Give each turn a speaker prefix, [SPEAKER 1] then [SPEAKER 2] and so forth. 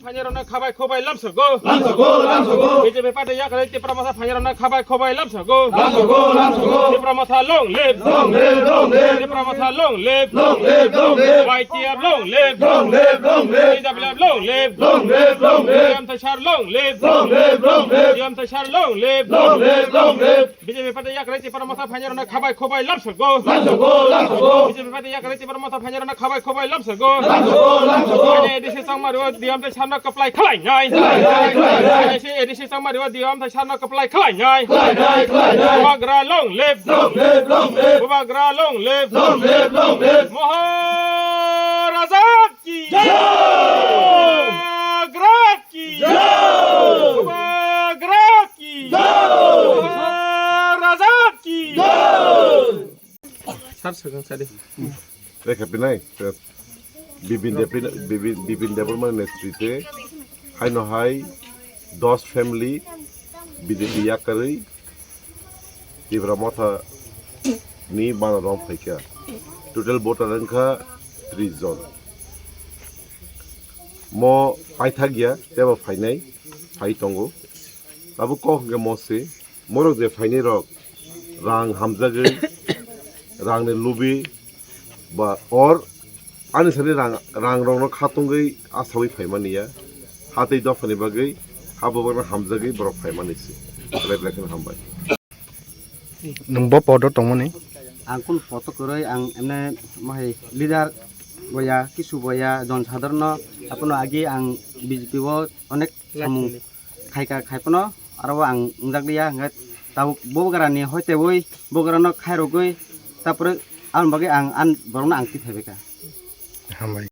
[SPEAKER 1] Panyaron kabai kobai lamsago. BJP party yakare ti pramasa panyaron kabai kobai lamsago. Ti pramasa long live. Ti pramasa long live. YTR long live. PWF long live. Yam Tashar long live. Yam Tashar long live. BJP party yakare ti pramasa panyaron kabai kobai lamsago. BJP party yakare ti pramasa panyaron kabai kobai lamsago. Edisi sangmaru diam Tashar nó cấp lại khai ngay, edisi sang mà đi om thay nó cấp lại khai ngay, Bagra long live, Bagra long live, Maharaja ki, Bagra ki, Bagra ki, Maharaja ki. Sar sekarang saya deh.
[SPEAKER 2] Reka pinai. Bibin Development নেতৃত্বে high নহাই 10 family BJP ইয়াকারই Ibra মথা নি বানা রম ফাইকা total voter সংখ্যা 30 জন ম পাইথা গিয়া তেবা ফাইনাই phi তঙ্গো তাবু কখগে মসে মরক যে ফাইনাই rock রাং হামজাগৈ রাংনে লুবি বা or Ani sani rang rong khatungai asawi faimaniya hatai dofani bagai habobana hamjagai borok faimanisi leklakin hambai
[SPEAKER 3] nungbo podo tongmoni
[SPEAKER 4] ang kun foto koroi ang emne mahai leader boya kisu boya jon sadharno apono agi ang BJP wo onek samung khaipono aro ang unjakliya ngat tau bogarani hoite boi bogarano khairogoi tapore an bagai ang an borona angti thebeka
[SPEAKER 3] hambai